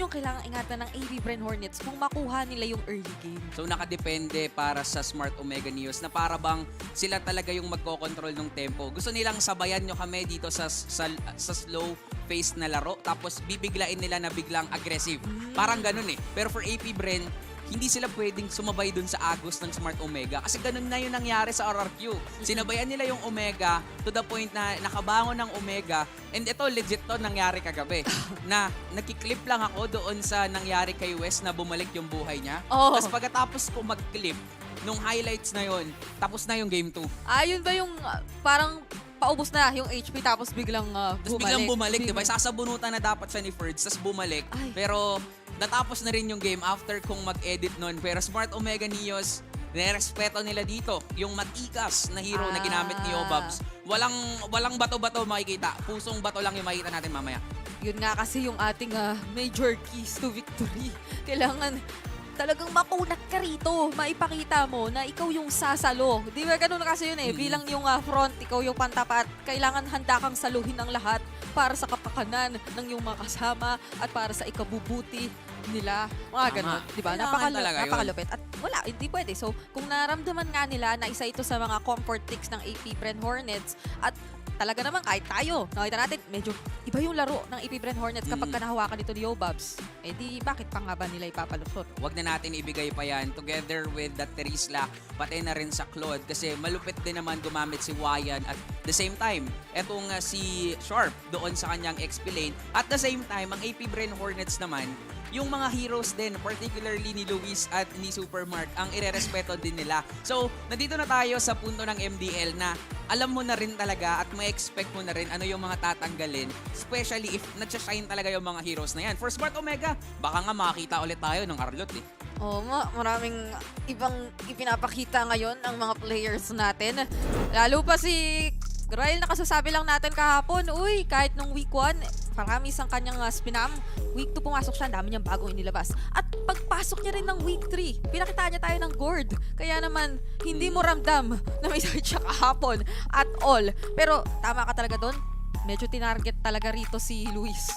yung kailangang ingatan ng AB Bren Hornets kung makuha nila yung early game? So nakadepende para sa Smart Omega Neos na para bang sila talaga yung magkocontrol ng tempo. Gusto nilang sabayan nyo kami dito sa slow pace na laro tapos bibiglain nila na biglang aggressive. Parang ganun eh. Pero for AP Bren, hindi sila pwedeng sumabay dun sa agos ng Smart Omega kasi ganun na yung nangyari sa RRQ. Sinabayan nila yung Omega to the point na nakabangon ng Omega and ito legit to nangyari kagabi na nagkiklip lang ako doon sa nangyari kay Wes na bumalik yung buhay niya. Oh. Tapos pagkatapos ko mag-clip nung highlights na yon, tapos na yung game 2. Yun ba yung parang paubos na yung HP tapos biglang Tapos biglang bumalik, di ba? Sasabunutan na dapat siya ni Ferds, tapos bumalik. Ay. Pero natapos na rin yung game after kong mag-edit nun. Pero Smart Omega Neos, nirespeto nila dito. Yung matikas na hero na ginamit ni Obabs. Walang bato-bato makikita. Pusong bato lang yung makikita natin mamaya. Yun nga kasi yung ating major keys to victory. Kailangan talagang makunat ka rito. Maipakita mo na ikaw yung sasalo. Di ba ganun kasi yun eh. Bilang yung front, ikaw yung pantapat. Kailangan handa kang saluhin ang lahat para sa kapakanan ng iyong mga kasama at para sa ikabubuti nila. Mga ganun. Di ba? Kailangan talaga yun. Napakalupit. At wala, hindi pwede. So, kung naramdaman nga nila na isa ito sa mga comfort ticks ng AP Bren Hornets at talaga naman kahit tayo, nakita natin, medyo iba yung laro ng AP Bren Hornets kapag kanahawakan ito ni Obabs. Eh di, bakit pa nga ba nila ipapalusot? Huwag na natin ibigay pa yan together with that Terisla, pati na rin sa Claude kasi malupit din naman gumamit si Wayan at the same time, etong si Sharp doon sa kanyang XP lane. At the same time, ang AP Bren Hornets naman, yung mga heroes din, particularly ni Luis at ni Supermark, ang irerespeto din nila. So, nandito na tayo sa punto ng MDL na alam mo na rin talaga at may expect mo na rin ano yung mga tatanggalin, especially if nagsashine talaga yung mga heroes na yan. For Smart Omega, baka nga makakita ulit tayo ng Arlot eh. Maraming ibang ipinapakita ngayon ng mga players natin. Lalo pa si Ryle, nakasasabi lang natin kahapon, kahit nung week 1, marami isang kanyang spinam. Week 2 pumasok siya, dami niyang bagong inilabas. At pagpasok niya rin ng week 3, pinakita niya tayo ng gourd. Kaya naman, hindi mo ramdam na may sakit siya kahapon at all. Pero tama ka talaga doon, medyo tinarget talaga rito si Luis.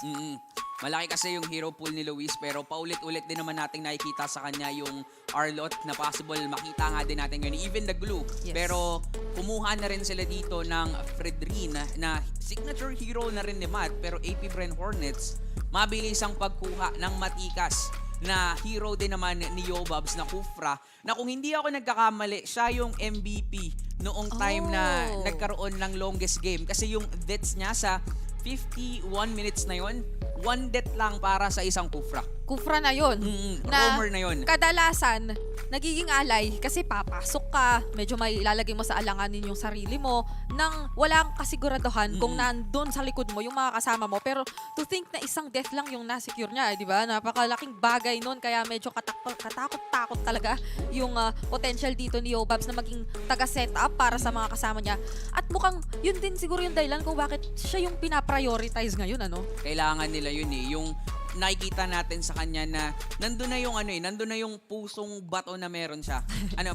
Malaki kasi yung hero pool ni Luis pero paulit-ulit din naman nating nakikita sa kanya yung Arlot na possible makita nga din natin ngayon. Even the glue. Yes. Pero kumuha na rin sila dito ng Fredrin na signature hero na rin ni Matt pero AP Bren Hornets mabilis ang pagkuha ng matikas na hero din naman ni Yobabs na Kufra na kung hindi ako nagkakamali, siya yung MVP noong time na nagkaroon ng longest game kasi yung deaths niya sa 51 minutes na yon, one death lang para sa isang Kufra. Kufra na yun. Roamer na yun. Kadalasan, nagiging alay kasi papasok ka, medyo may ilalagay mo sa alanganin yung sarili mo nang walang kasiguraduhan kung nandun sa likod mo yung mga kasama mo. Pero to think na isang death lang yung nasecure niya, di ba? Napakalaking bagay nun kaya medyo katakot-takot talaga yung potential dito ni Obabs na maging taga-setup para sa mga kasama niya. At mukhang yun din siguro yung dahilan kung bakit siya yung pinaprioritize ngayon, ano? Kailangan nila yun eh. Yung nakikita natin sa kanya na nandun na yung nandun na yung pusong bato na meron siya.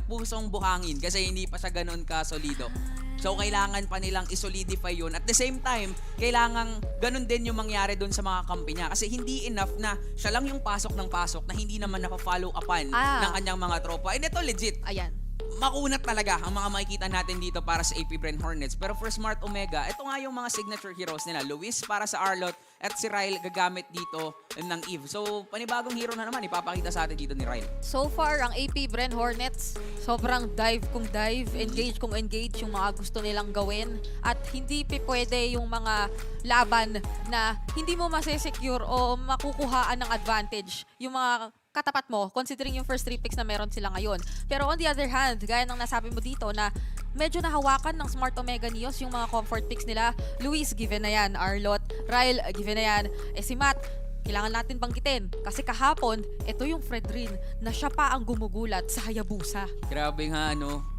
Pusong buhangin kasi hindi pa siya ganoon ka solido. So, kailangan pa nilang isolidify yun. At the same time, kailangan ganun din yung mangyari dun sa mga kampi niya. Kasi hindi enough na siya lang yung pasok ng pasok na hindi naman naka-follow upan ng kanyang mga tropa. And ito legit. Ayan. Makunat talaga ang mga makikita natin dito para sa AP Bren Hornets. Pero for Smart Omega, ito nga yung mga signature heroes nila. Luis para sa Arlot at si Ryle gagamit dito ng Eve. So, panibagong hero na naman ipapakita sa atin dito ni Ryle. So far, ang AP Bren Hornets, sobrang dive kung dive, engage kung engage yung mga gusto nilang gawin. At hindi pwede yung mga laban na hindi mo masesecure o makukuhaan ng advantage yung mga katapat mo, considering yung first 3 picks na meron sila ngayon. Pero on the other hand, gaya ng nasabi mo dito na medyo nahawakan ng Smart Omega Neos yung mga comfort picks nila. Luis, given na yan. Arlot, Ryle, given na yan. Si Matt, kailangan natin banggitin. Kasi kahapon, ito yung Fredrin na siya pa ang gumugulat sa Hayabusa. Grabe nga,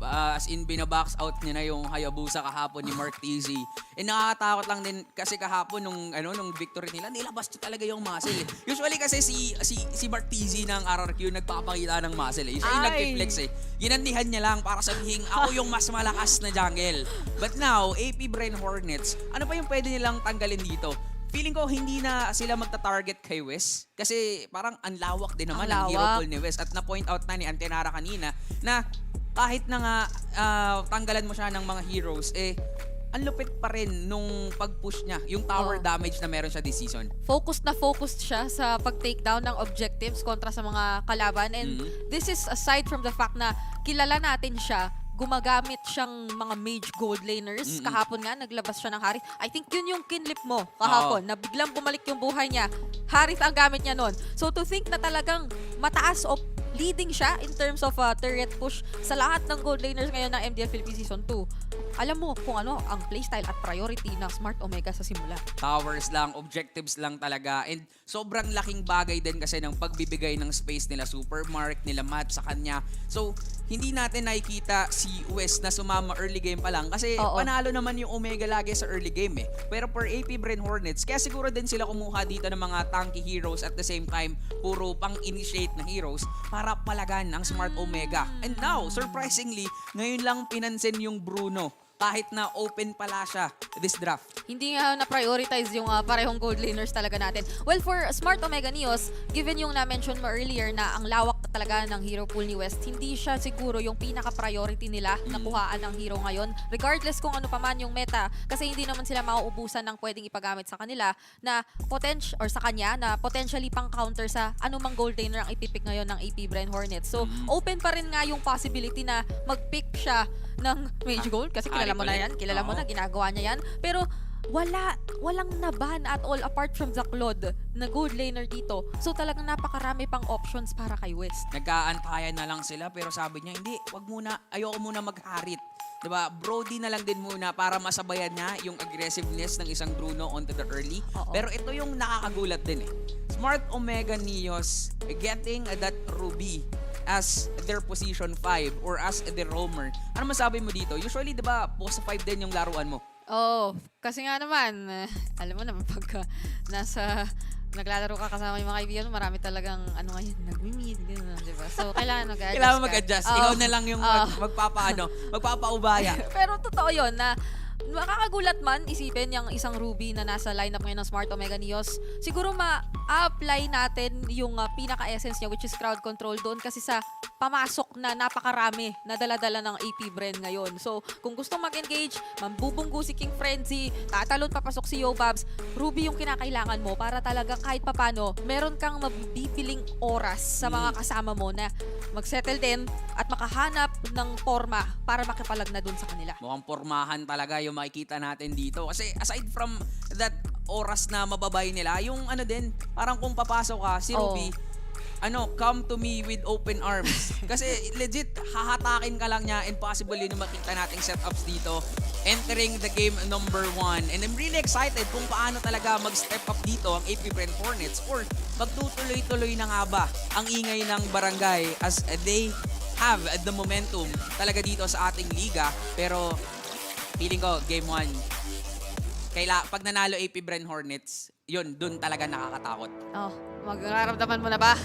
as in, binabox out niya na yung Hayabusa kahapon ni Mark TZ. Nakakatakot lang din kasi kahapon nung victory nila, nilabas niya talaga yung muscle. Usually kasi si Mark TZ ng RRQ nagpapakita ng muscle. Siya yung nag-flex Ginandihan niya lang para sabihin, ako yung mas malakas na jungle. But now, AP Bren Hornets, ano pa yung pwede nilang tanggalin dito? feeling ko hindi na sila magta-target kay West kasi parang ang lawak din naman Ang ang hero lawak. pool ni West. At na-point out na ni Antenara kanina na kahit na nga tanggalan mo siya ng mga heroes, ang lupit pa rin nung pag-push niya, yung tower Oo. damage na meron siya this season. Focused siya sa pag-take down ng objectives kontra sa mga kalaban. And this is aside from the fact na kilala natin siya, gumagamit siyang mga mage gold laners. Kahapon nga, naglabas siya ng Harith. I think yun yung kinlip mo kahapon, na biglang bumalik yung buhay niya. Harith ang gamit niya nun. So to think na talagang mataas o leading siya in terms of turret push sa lahat ng gold laners ngayon ng MDL Philippines Season 2. Alam mo kung ano ang playstyle at priority ng Smart Omega sa simula. Towers lang, objectives lang talaga. And sobrang laking bagay din kasi ng pagbibigay ng space nila Supermark, nila Matt sa kanya. So, hindi natin nakikita si West na sumama early game pa lang kasi Oo. panalo naman yung Omega lagi sa early game Pero per AP Bren Hornets, kaya siguro din sila kumuha dito ng mga tanky heroes at the same time, puro pang-initiate na heroes para palagan ang Smart Omega. And now, surprisingly, ngayon lang pinansin yung Bruno kahit na open pala siya this draft. Hindi nga na-prioritize yung parehong gold laners talaga natin. Well, for Smart Omega Neos, given yung na-mention mo earlier na ang lawak talaga ng hero pool ni West, hindi siya siguro yung pinaka-priority nila na kuhaan ng hero ngayon. Regardless kung ano pa man yung meta, kasi hindi naman sila mauubusan ng pwedeng ipagamit sa kanila na or sa kanya na potentially pang counter sa anumang gold laner ang ipipick ngayon ng AP Bren Hornets. So, open pa rin nga yung possibility na mag-pick siya ng Mage Gold kasi kilala mo na yan, kilala mo Oo. na, ginagawa niya yan. Pero walang naban at all apart from the Claude na gold laner dito. So talagang napakarami pang options para kay West. Nagkaantayan na lang sila pero sabi niya, hindi, wag muna, ayoko muna mag-harit. Diba? Brody na lang din muna para masabayan niya yung aggressiveness ng isang Bruno onto the early. Oo. Pero ito yung nakakagulat din Smart Omega Neos getting that Ruby as their position 5 or as their roamer. Ano masabi mo dito? Usually, diba, post 5 din yung laruan mo. Oh, kasi nga naman, alam mo naman pagka naglalaro ka kasama yung mga kaibigan mo, marami talagang ngayon, nag-meet, gano'n, di ba? So, kailangan mag-adjust. Kailangan mag-adjust. Ikaw na lang yung magpapaubaya. Pero totoo yun na makakagulat man isipin yung isang Ruby na nasa lineup ngayon ng Smart Omega Neos. Siguro ma-apply natin yung pinaka-essence niya which is crowd control doon kasi sa pamasok na napakarami na dala-dala ng AP Bren ngayon. So, kung gusto mag-engage, mambubunggo si King Frenzy, tatalon papasok si Yobabs, Ruby yung kinakailangan mo para talaga kahit papano, meron kang mabibiling oras sa mga kasama mo na mag-settle din at makahanap ng forma para makipalag na dun sa kanila. Mukhang pormahan talaga yung makikita natin dito. Kasi aside from that oras na mababay nila, yung din, parang kung papasok ka, si Oo. Ruby, come to me with open arms. Kasi legit, hahatakin ka lang niya and possible yun yung makita nating setups dito. Entering the game number 1. And I'm really excited kung paano talaga mag-step up dito ang AP Bren Hornets or magtutuloy-tuloy na nga ba ang ingay ng barangay as they have the momentum talaga dito sa ating liga. Pero feeling ko, game 1, pag nanalo AP Bren Hornets, yun, dun talaga nakakatakot. Oh, nararamdaman mo na ba?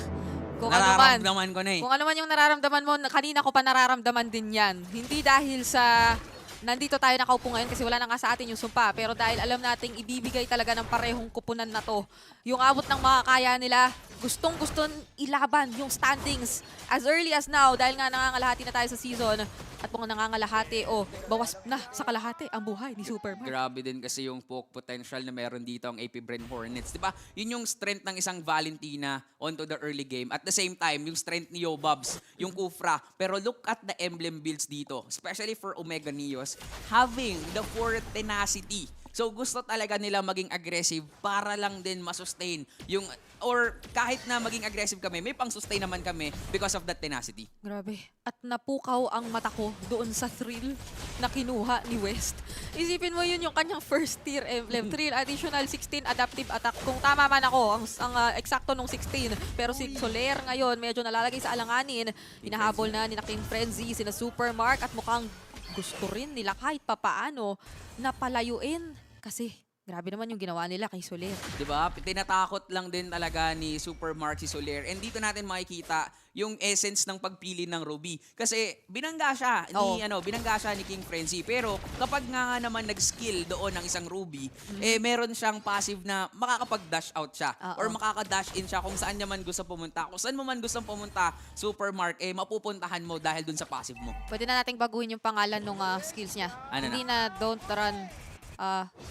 Kung ano man. Nararamdaman ko na Kung ano man yung nararamdaman mo, kanina ko pa nararamdaman din yan. Hindi dahil sa nandito tayo nakaupo ngayon kasi wala na nga sa atin yung sumpa. Pero dahil alam nating ibibigay talaga ng parehong kupunan na to. Yung abot ng makakaya nila, gustong-gusto ilaban yung standings as early as now. Dahil nga nangangalahati na tayo sa season. At kung nangangalahati, bawas na sa kalahati ang buhay ni Superman. Grabe din kasi yung poke potential na meron dito ang AP Bren Hornets. Diba? Yun yung strength ng isang Valentina onto the early game. At the same time, yung strength ni Yobabs, yung Kufra. Pero look at the emblem builds dito, especially for Omega Neos, having the 4 tenacity. So gusto talaga nila maging aggressive para lang din masustain yung, or kahit na maging aggressive kami, may pang-sustain naman kami because of that tenacity. Grabe. At napukaw ang mata ko doon sa thrill na kinuha ni West. Isipin mo yun yung kanyang first tier emblem. Thrill, additional 16 adaptive attack. Kung tama man ako, ang eksakto nung 16. Pero si Soler ngayon, medyo nalalagay sa alanganin. Hinahabol na ni King Frenzy, sina Supermark at mukhang gusto rin nila kahit papaano na palayuin. Kasi Grabe naman yung ginawa nila kay Soler. Diba? Tinatakot lang din talaga ni Super Mark si Soler. And dito natin makikita yung essence ng pagpili ng Ruby. Kasi binangga siya ni King Frenzy. Pero kapag nga naman nag-skill doon ng isang Ruby, meron siyang passive na makakapag-dash out siya. Oo. Or makaka-dash in siya kung saan niya man gusto pumunta. Kung saan mo man gusto pumunta, Super Mark, mapupuntahan mo dahil dun sa passive mo. Pwede na nating baguhin yung pangalan ng skills niya. Ano Hindi na Don't Run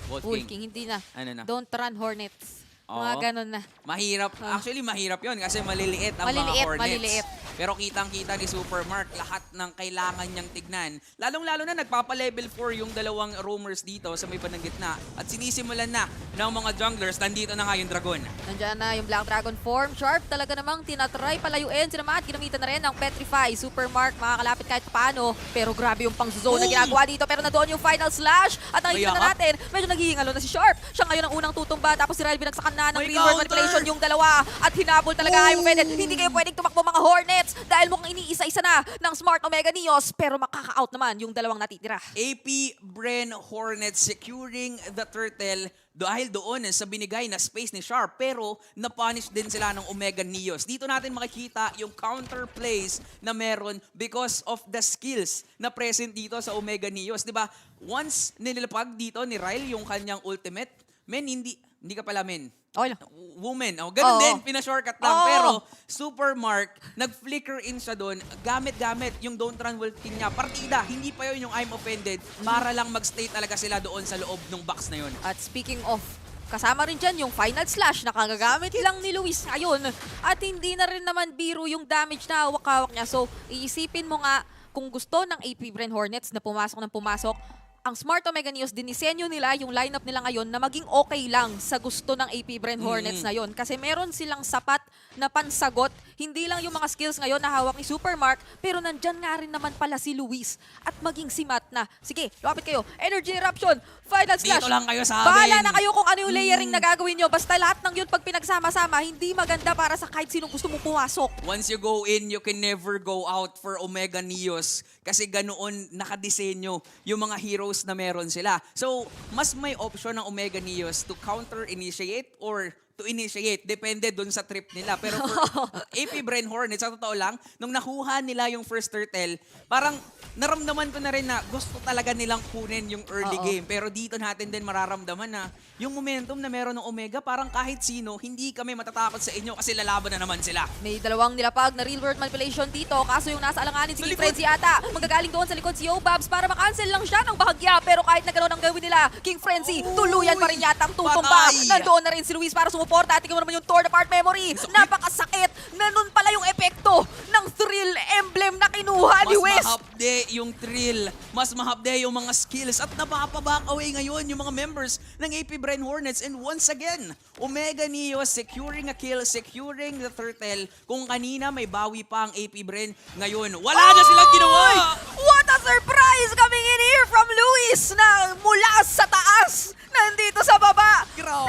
Wolf Wolf King. King. Hindi na. Ano na? Don't Run Hornets. Mga Oo. ganun na. Mahirap. Actually, mahirap yon kasi maliliit ang mga Maliliit, Hornets. maliliit. Pero kitang-kita ni Super Mark lahat ng kailangan niyang tignan. Lalong-lalo na nagpapa-level 4 yung dalawang roamers dito sa may bandang gitna. At sinisimulan na ng mga junglers. Nandito na nga yung Dragon. Nandiyan na yung Black Dragon form. Sharp talaga namang tinatry palayuin. Sila Matt, ginamitan na rin ng Petrify. Super Mark makakalapit kahit paano. Pero grabe yung pang-zone na Uy! ginagawa dito. Pero nandoon yung final slash. At nakikita na Mayakap. natin, medyo naghihingalo na si Sharp. Siya ngayon ang unang tutumba. Tapos si Ryle binagsakan na ng May reverse counter! manipulation yung dalawa. At hinabol talaga yung Bennett. Hindi kayo pwedeng tumakbo mga Hornets. Dahil mukhang iniisa-isa na ng Smart Omega Neos. Pero makaka-out naman yung dalawang natitira. AP Bren Hornet securing the turtle dahil doon sa binigay na space ni Sharp, pero na-punish din sila ng Omega Neos. Dito natin makikita yung counter plays na meron because of the skills na present dito sa Omega Neos. Diba? Once nililapag dito ni Ryle yung kanyang ultimate, hindi ka pala Okay lang. woman. Ganun Oo. din, pinashortcut lang. Oo. Pero Super Mark, nag-flicker in siya doon, gamit-gamit yung Don't Run Wolf King niya. Partida, hindi pa yun yung I'm offended para lang mag-stay talaga sila doon sa loob ng box na yun. At speaking of, kasama rin dyan yung final slash na kagagamit lang ni Luis ngayon. At hindi na rin naman biro yung damage na hawak-hawak niya. So, iisipin mo nga kung gusto ng AP Bren Hornets na pumasok ng pumasok, ang Smart Omega Neos, dinisenyo nila yung lineup nila ngayon na maging okay lang sa gusto ng AP Bren Hornets na yon. Kasi meron silang sapat na pansagot. Hindi lang yung mga skills ngayon na hawak ni Super Mark, pero nandyan nga rin naman pala si Luis at maging si Matt na. Sige, lumapit kayo. Energy Eruption, Final Slash. Dito lang kayo sa Bahala amin. na kayo kung ano yung layering na gagawin nyo. Basta lahat ng yun pag pinagsama-sama, hindi maganda para sa kahit sinong gusto mong pumasok. Once you go in, you can never go out for Omega Neos kasi ganoon nakadisenyo yung mga heroes na meron sila. So, mas may option ng Omega Neos to counter-initiate or to initiate. Depende dun sa trip nila. Pero for AP Bren Hornets, sa totoo lang, nung nakuha nila yung first turtle, parang naramdaman ko na rin na gusto talaga nilang kunin yung early Oo. game. Pero dito natin din mararamdaman na yung momentum na meron ng Omega, parang kahit sino, hindi kami matatakot sa inyo kasi lalaban na naman sila. May dalawang nilapag na real world manipulation dito. Kaso yung nasa alanganin si Sa King likod. Frenzy ata. Magagaling doon sa likod si Yobabs para makancel lang siya ng bahagya. Pero kahit na gano'n ang gawin nila, King Frenzy, tuluyan pa rin yata ang tutumba. Patay. Nandoon na rin si Luis para sumuporta. At tingnan mo naman yung torn apart memory. Napakasakit. Nanon pala yung epekto ng thrill emblem na kinuha ni Mas West. mahapde yung thrill, mas mahapde yung mga skills at napapaback away ngayon yung mga members ng AP Bren Hornets. And once again, Omega Neos securing a kill, securing the turtle. Kung kanina may bawi pa ang AP Bren, ngayon wala na silang ginawa! Oy! What a surprise coming in here from Luis na mula sa taas, nandito sa baba. Grabe.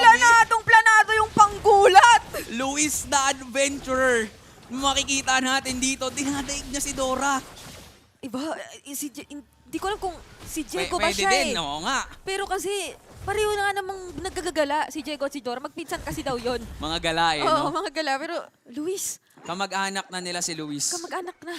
Planado yung panggulat. Luis the Adventurer. Makikita natin dito, dinadaig niya si Dora. Iba, hindi ko alam kung si Diego ba Pwede siya din, eh. oo nga. Pero kasi, pareho na nga namang nagagagala si Diego at si Dora. Magpinsan kasi daw yon. Mga galain, Oo, no? mga gala. Pero, Luis, Kamag-anak na nila si Luis. kamag-anak na.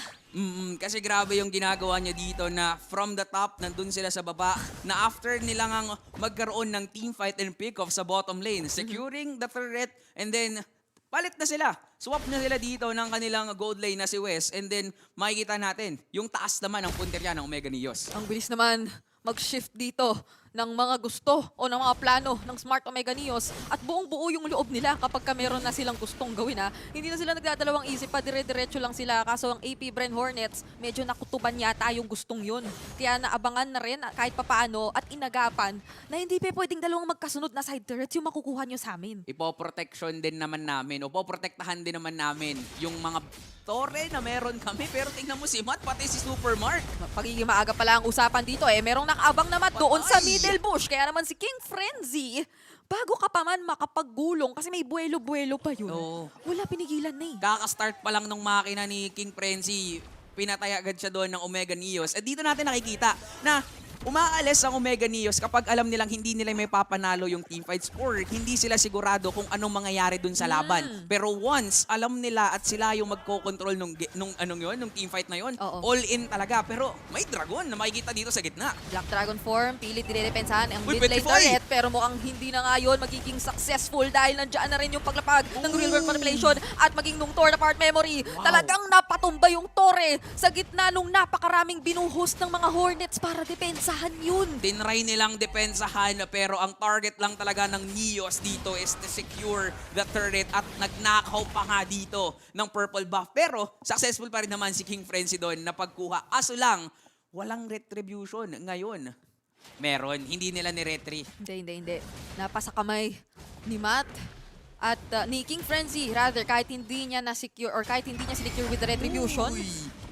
Kasi grabe yung ginagawa niya dito na from the top, nandun sila sa baba, na after nila ngang magkaroon ng teamfight and pick-off sa bottom lane, securing the turret, and then palit na sila. Swap na sila dito ng kanilang gold lane na si Wes, and then makikita natin, yung taas naman ng punterya ng Omega Neos. Ang bilis naman mag-shift dito ng mga gusto o ng mga plano ng Smart Omega Neos at buong-buo yung loob nila kapag ka meron na silang gustong gawin ha. Hindi na sila nagdadalawang isip pa, dire-diretso lang sila. Kaso ang AP Bren Hornets, medyo nakutuban yata yung gustong yun. Kaya naabangan na rin kahit papaano at inagapan na hindi pa pwedeng dalawang magkasunod na side turrets yung makukuha nyo sa amin. Ipoprotection din naman namin, o poprotektahan din naman namin yung mga tore na meron kami. Pero tingnan mo si Matt, pati si Super Mark. Pagiging maaga pala ang usapan dito merong nakaabang naman doon sa Patay! middle bush. Kaya naman si King Frenzy, bago ka pa man makapaggulong kasi may buwelo-buwelo pa yun. Oo. Wala pinigilan na eh. Kaka-start pa lang nung makina ni King Frenzy, pinatay agad siya doon ng Omega Neos. At dito natin nakikita na umaalis ang Omega Neos kapag alam nilang hindi nila may papanalo yung teamfights or hindi sila sigurado kung anong mangyayari dun sa laban. Pero once alam nila at sila yung magko-control nung teamfight na yun, Oo. all in talaga. Pero may dragon na makikita dito sa gitna. Black Dragon form, pilit dinedepensahan ang Uy, mid lane 25! turret, pero mukhang hindi na nga yun magiging successful dahil nandiyan na rin yung paglapag ng real world manipulation at maging nung torn apart memory. Wow. Talagang napatumba yung Torre sa gitna nung napakaraming binuhos ng mga Hornets para depensahan yun. Tinry nilang depensahan pero ang target lang talaga ng Neos dito is to secure the turret at nagnakaw pa nga dito ng purple buff. Pero successful pa rin naman si King Frenzy doon na pagkuha. Aso lang, walang retribution ngayon. Meron, hindi nila ni-retry. Hindi. Napasa kamay ni Matt at ni King Frenzy, rather, kahit hindi niya na-secure or kahit hindi niya secure with the retribution, Uy.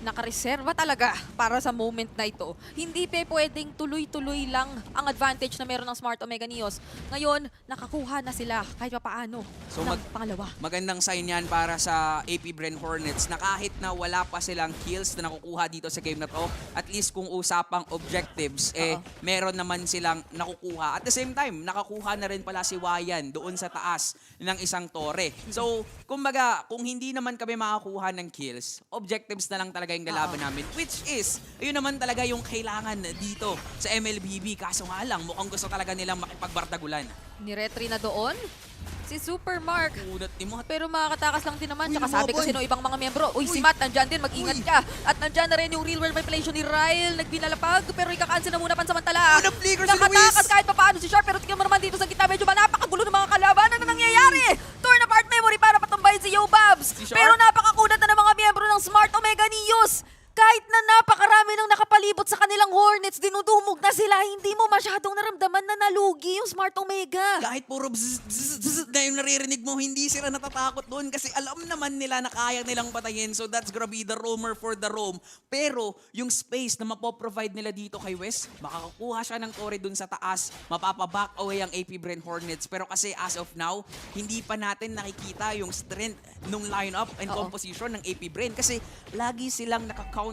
nakareserva talaga para sa moment na ito. Hindi pwedeng tuloy-tuloy lang ang advantage na meron ng Smart Omega Neos. Ngayon, nakakuha na sila kahit papaano So, ng pangalawa. Magandang sign yan para sa AP Bren Hornets na kahit na wala pa silang kills na nakukuha dito sa game na to, at least kung usapang objectives, meron naman silang nakukuha. At the same time, nakakuha na rin pala si Wayan doon sa taas ng isang tore. So, kumbaga, kung hindi naman kami makakuha ng kills, objectives na lang talaga yung lalaban namin. Which is, ayun naman talaga yung kailangan dito sa MLBB. Kaso nga lang, mukhang gusto talaga nilang makipagbardagulan. Ni-retry na doon si Super Mark. Unat ni Matt. Pero makakatakas lang din naman. Uy, Tsaka sabi kasi lumaban. ng ibang mga miyembro, uy, si Uy. Matt, nandyan din, mag-ingat Uy. ka. At nandyan na rin yung real world manipulation ni Ryle. Nagbinalapag, pero ika-cancel na muna pansamantala. Oh, na-flicker si Nakatakas Luis. kahit pa paano si Sharp, pero tingnan mo naman dito sa gitna, medyo ba napakagulo ng mga kalaban. Ano nangyayari? Torn apart memory para patumbayin si Yo Babs. Si Sharp. Pero napakakunat na ng mga miyembro ng Smart Omega Neos. Kahit na napakarami ng nakapalibot sa kanilang Hornets, dinudumog na sila, hindi mo masyadong naramdaman na nalugi yung Smart Omega. Kahit puro bzz, bzz, bzz na yung naririnig mo, hindi sila natatakot doon kasi alam naman nila na kaya nilang patayin. So that's gonna be the roamer for the roam. Pero yung space na mapoprovide nila dito kay Wes, makakakuha siya ng tore doon sa taas, mapapaback away ang AP Bren Hornets. Pero kasi as of now, hindi pa natin nakikita yung strength nung lineup and Oo. composition ng AP Bren kasi lagi silang naka-counterplay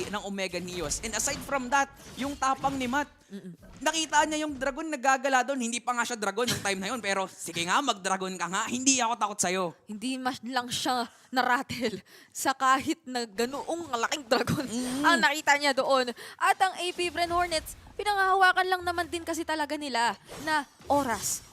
ng Omega Neos. And aside from that, yung tapang ni Matt, nakita niya yung dragon nagagala doon. Hindi pa nga siya dragon yung time na yun. Pero sige nga, mag-dragon ka nga. Hindi ako takot sa'yo. Hindi mas lang siya naratel sa kahit na ganoong malaking dragon ang nakita niya doon. At ang AP Bren Hornets, pinangahawakan lang naman din kasi talaga nila na oras.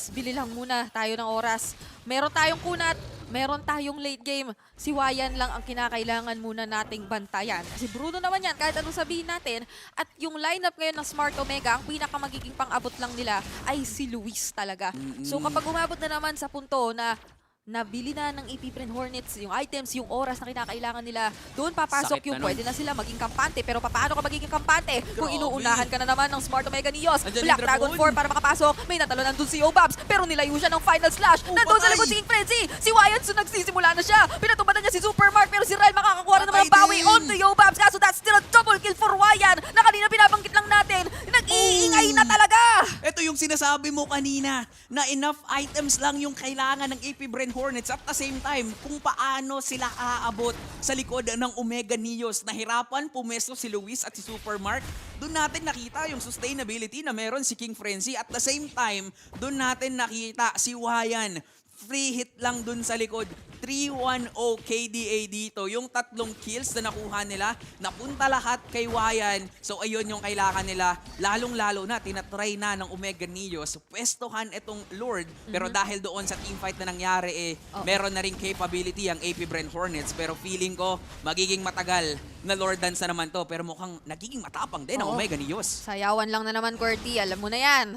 Bili lang muna tayo ng oras. Meron tayong kunat, meron tayong late game. Si Wayan lang ang kinakailangan muna nating bantayan. Si Bruno naman yan, kahit anong sabihin natin. At yung lineup ngayon ng Smart Omega, ang pinakamagiging pang-abot lang nila ay si Luis talaga. So kapag umabot na naman sa punto na nabili na ng AP Bren Hornets yung items, yung oras na kinakailangan nila, doon papasok Sakit yung na nun. pwede na sila maging kampante. Pero paano ka magiging kampante kung Grabe. inuunahan ka na naman ng Smart Omega Neos? Andyan Black yung Dragon Dragon. 4 para makapasok. May natalo nandun si Obabs, pero nilayo siya ng final slash. Oh, Nandun sa patay. likod si King Frenzy. Si Wyatt, so nagsisimula na siya. Pinatumbatan niya si Super Mark, pero si Ryle makakakuha na naman ng Patay bawi din. on to Obabs. Kaso that's still a double kill for Wyatt na kanina pinabanggit lang natin. Nag-iingay na talaga. Ito yung sinasabi mo kanina na enough items lang yung kailangan ng AP Bren Hornets at the same time kung paano sila aabot sa likod ng Omega Neos. Nahirapan pumesto si Luis at si Super Mark. Doon natin nakita yung sustainability na meron si King Frenzy. At the same time, doon natin nakita si Wayan. Free hit lang dun sa likod. 3-1-0 KDA dito. Yung 3 kills na nakuha nila, napunta lahat kay Wayan. So ayun yung kailangan nila. Lalong-lalo na, tinatry na ng Omega Neos. Pwestohan itong Lord. Pero dahil doon sa teamfight na nangyari, meron na rin capability ang AP Bren Hornets. Pero feeling ko, magiging matagal na Lord Dance na naman to. Pero mukhang nagiging matapang din ang Oo. Omega Neos. Sayawan lang na naman, Qwerty. Alam mo na yan.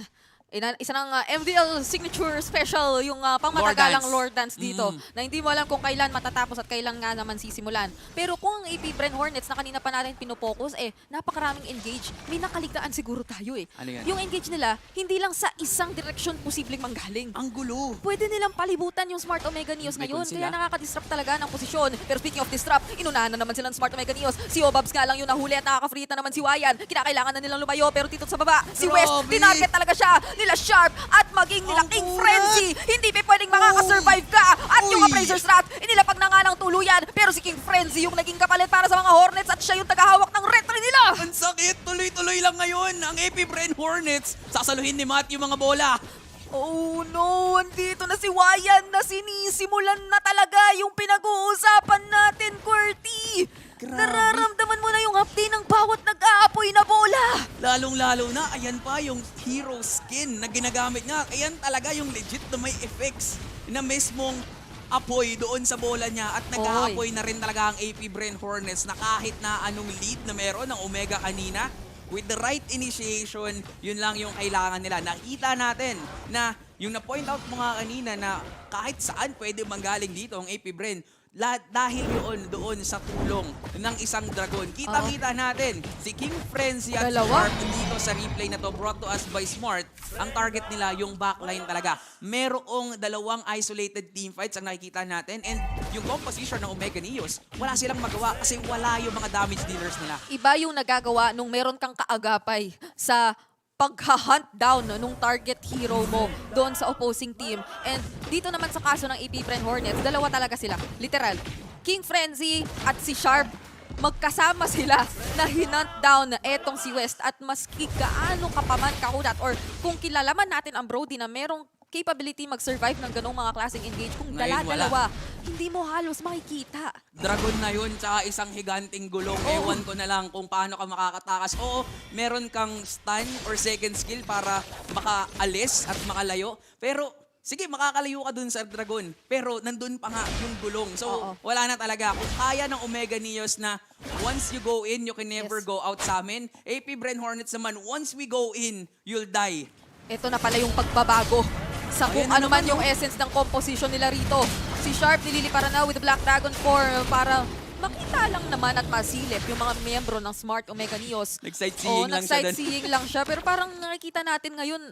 Isa ng MDL signature special yung pangmatagalang Lord Dance dito na hindi mo alam kung kailan matatapos at kailan nga naman sisimulan. Pero kung ang AP Bren Hornets na kanina pa natin pinopokus, napakaraming engage. May nakaligtaan siguro tayo eh. Ano yan? Yung engage nila, hindi lang sa isang direksyon posibleng manggaling. Ang gulo. Pwede nilang palibutan yung Smart Omega Neos May ngayon. con Kaya sila. nakaka-disrupt talaga ng posisyon. Pero speaking of disrupt, inunahan na naman sila ng Smart Omega Neos. Si Obabs nga lang yung nahuli at nakaka-free na naman si Wayan. Kinakailangan na nilang lumayo pero dito sa baba, si West, Grabe. tinarget talaga siya. nila Sharp at maging nila Ang King kulat! Frenzy. Hindi pa pwedeng makakasurvive ka. At yung Uy! Appraiser Strat, inilapag na nga ng tuluyan. Pero si King Frenzy yung naging kapalit para sa mga Hornets at siya yung tagahawak ng retry nila. Ang sakit! Tuloy-tuloy lang ngayon ang AP Bren Hornets. Sasaluhin ni Matt yung mga bola. Oh no, andito na si Wayan na sinisimulan na talaga yung pinag-uusapan natin, Qwerty. Grabe. Nararamdaman mo na yung hapdi ng bawat nag-aapoy na bola. Lalong-lalo na, ayan pa yung hero skin na ginagamit niya. Ayan talaga yung legit na may effects na mismong apoy doon sa bola niya at nag-aapoy na rin talaga ang AP Bren Hornets na kahit na anong lead na meron ng Omega kanina, with the right initiation, yun lang yung kailangan nila. Nakita natin na yung na-point out mo nga kanina na kahit saan pwede manggaling dito ang AP Bren, dahil yun doon sa tulong ng isang dragon. Kita-kita natin si King Frenzy at Dalawa. Sharp dito sa replay na to brought to us by Smart. Ang target nila yung backline talaga. Merong dalawang isolated teamfights ang nakikita natin and yung composition ng Omega Neos, wala silang magawa kasi wala yung mga damage dealers nila. Iba yung nagagawa nung meron kang kaagapay sa pagha-hunt down nung target hero mo doon sa opposing team. And dito naman sa kaso ng AP Bren Hornets, dalawa talaga sila. Literal. King Frenzy at si Sharp, magkasama sila na hinant down na etong si West at maski gaano ka pa man kakunat or kung kilalaman natin ang Brody na merong capability mag-survive ng ganong mga klaseng engage, kung Ngayon, dala-dalawa, hindi mo halos makikita. Dragon na yun, tsaka isang higanting gulong. Ewan ko na lang kung paano ka makakatakas. Oo, meron kang stun or second skill para makaalis at makalayo. Pero, sige, makakalayo ka dun sa Dragon. Pero, nandun pa nga yung gulong. So, wala na talaga. Kung kaya ng Omega Neos na once you go in, you can never Yes. go out sa amin. AP Bren Hornets naman, once we go in, you'll die. Ito na pala yung pagbabago sa kung Ayan na ano man naman, yung essence ng composition nila rito. Si Sharp nililiparan na with the Black Dragon 4 para makita lang naman at masilip yung mga miyembro ng Smart Omega Neos. Nag-sightseeing lang siya dun. nag-sightseeing lang siya. Pero parang nakikita natin ngayon,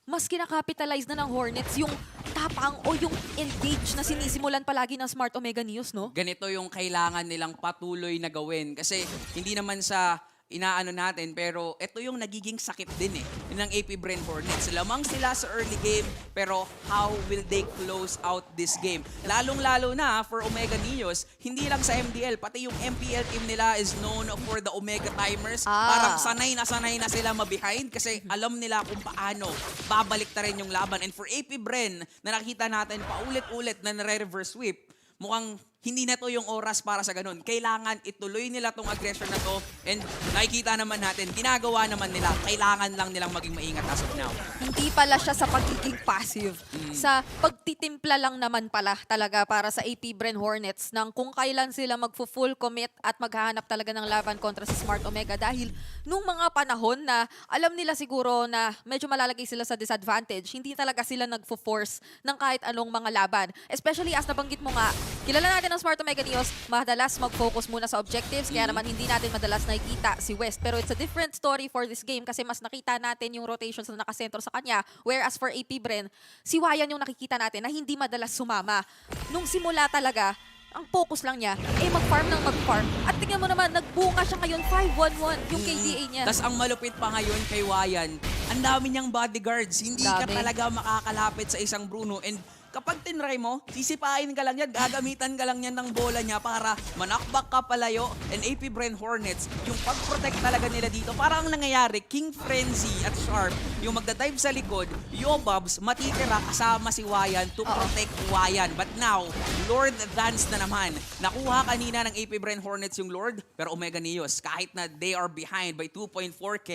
mas kinakapitalize na ng Hornets yung tapang o yung engage na sinisimulan palagi ng Smart Omega Neos, no? Ganito yung kailangan nilang patuloy na gawin. Kasi hindi naman sa inaano natin, pero ito yung nagiging sakit din ng AP Bren Hornets. Lamang sila sa early game, pero how will they close out this game? Lalong-lalo na for Omega Neos, hindi lang sa MDL, pati yung MPL team nila is known for the Omega timers. Parang sanay na sila mabehind kasi alam nila kung paano babalik ta rin yung laban. And for AP Bren, na nakita natin paulit-ulit na nare-reverse sweep, mukhang hindi na to yung oras para sa ganun. Kailangan ituloy nila tong aggression na to and nakikita naman natin, ginagawa naman nila, kailangan lang nilang maging maingat as of now. Hindi pala siya sa pagiging passive. Sa pagtitimpla lang naman pala talaga para sa AP Bren Hornets ng kung kailan sila magfo-full commit at maghahanap talaga ng laban kontra sa Smart Omega dahil nung mga panahon na alam nila siguro na medyo malalagay sila sa disadvantage, hindi talaga sila nagfo-force ng kahit anong mga laban. Especially as nabanggit mo nga, kilala natin ng Smart Omega Neos, madalas mag-focus muna sa objectives, kaya naman hindi natin madalas nakikita si West. Pero it's a different story for this game kasi mas nakita natin yung rotations na nakasentro sa kanya. Whereas for AP Bren, si Wayan yung nakikita natin na hindi madalas sumama. Nung simula talaga, ang focus lang niya, mag-farm ng mag-farm. At tingnan mo naman, nagbunga siya ngayon 5-1-1 yung KDA niya. Tapos ang malupit pa ngayon kay Wayan, ang dami niyang bodyguards. Hindi ka Dami. talaga makakalapit sa isang Bruno. And kapag tinry mo, sisipain ka lang yan, gagamitan ka lang yan ng bola niya para manakbak ka palayo. And AP Bren Hornets, yung pag-protect talaga nila dito, parang ang nangyayari, King Frenzy at Sharp, yung magdadive sa likod, Yobabs, matitira kasama si Wayan to protect Wayan. But now, Lord Dance na naman. Nakuha kanina ng AP Bren Hornets yung Lord, pero Omega Neos, kahit na they are behind by 2.4K,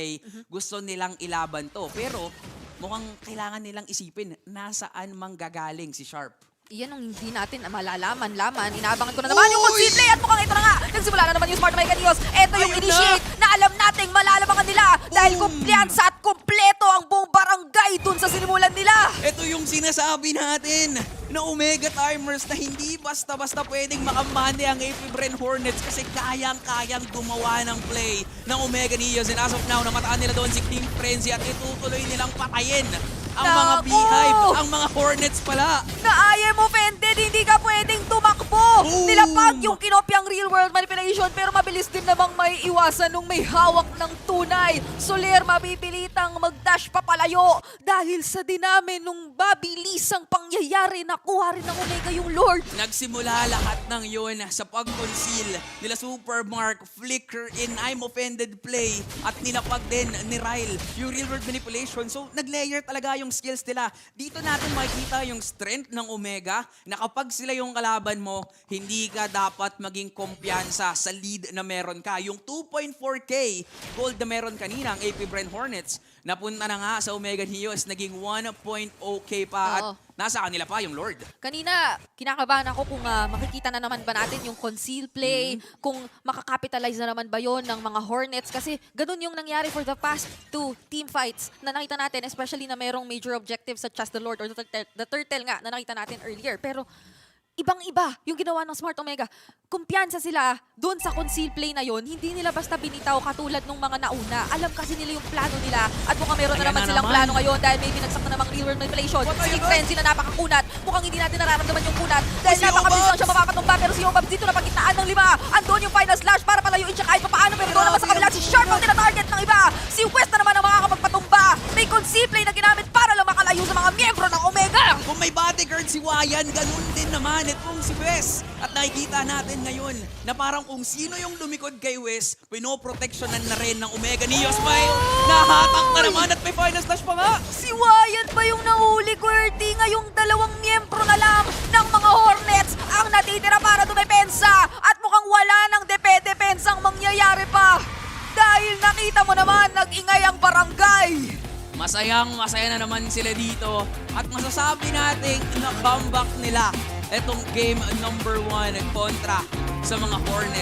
gusto nilang ilaban to. Pero mukhang kailangan nilang isipin nasaan manggagaling si Sharp. Iyan ang hindi natin malalaman-laman. Inaabangan ko na naman yung concede play at mukhang ito na nga. Nagsimula na naman yung Smart Omega Neos. Ito yung Ayun initiate na alam nating malalamangan nila dahil kumpiyansa at kumpleto ang buong barangay dun sa sinimulan nila. Ito yung sinasabi natin na Omega Timers na hindi basta-basta pwedeng makamande ang AP Bren Hornets kasi kayang-kayang gumawa ng play ng Omega Neos. And as of now, namataan nila doon si King Frenzy at itutuloy nilang patayin ang mga Naku! Beehive, ang mga Hornets pala. Na I am offended, hindi ka pwedeng tumakbo. Boom! Nilapag yung kinopyang real world manipulation pero mabilis din namang may iwasan nung may hawak ng tunay. Soler mapipilitan napilitang mag-dash papalayo dahil sa dinami nung mabilisang pangyayari nakuha rin ng Omega yung Lord. Nagsimula lahat ng yun sa pag-conceal nila Supermark, Flicker in I'm Offended play at nilapag din ni Ryle yung real world manipulation. So nag-layer talaga yung skills nila. Dito natin makikita yung strength ng Omega na kapag sila yung kalaban mo, hindi ka dapat maging kumpiyansa sa lead na meron ka. Yung 2.4k gold na meron kanina ang AP Bren Hornets, napunta na nga sa Omega Neos, naging 1.0k pa at Oo. nasa kanila pa yung Lord. Kanina, kinakabahan ako kung makikita na naman ba natin yung conceal play, kung makakapitalize na naman ba yon ng mga Hornets. Kasi ganun yung nangyari for the past 2 team fights na nakita natin, especially na merong major objectives such as the Lord or the Turtle nga na nakita natin earlier. Pero ibang-iba yung ginawa ng Smart Omega. Kumpiyansa sila doon sa conceal play na yon. Hindi nila basta binitaw katulad nung mga nauna. Alam kasi nila yung plano nila at mukhang meron na Ayan naman na silang naman. plano ngayon dahil may binagsak na namang real world manipulation. Si Frenzy na napakakunat. Mukhang hindi natin nararamdaman yung kunat dahil Si napakabilis lang Obabs! siya mapapatumba. Pero si Obabs dito na pagkitaan ng 5. Andun yung final slash para palayuin siya kahit papaano. Pero doon naman sa kabila si Sharp ang tina-target ng iba. Si West na naman ang makakapagpatumba. May conceal play na ginamit para lang makalayo sa mga miyembro ng Omega. Kung may bodyguard si Wayan, ganun din naman itong si Wes. At nakikita natin ngayon na parang kung sino yung lumikod kay Wes, pinoproteksyonan na rin ng Omega Neos. May nahatak na naman at may final slash pa nga. Si Wyatt ba yung nahuli, Qwerty? Ngayong 2 miyembro na lang ng mga Hornets ang natitira para dumepensa. At mukhang wala ng depe-depensang mangyayari pa. Dahil nakita mo naman, nag-ingay ang barangay. Masaya na naman sila dito. At masasabi nating na comeback nila itong game number 1 kontra sa mga Hornets.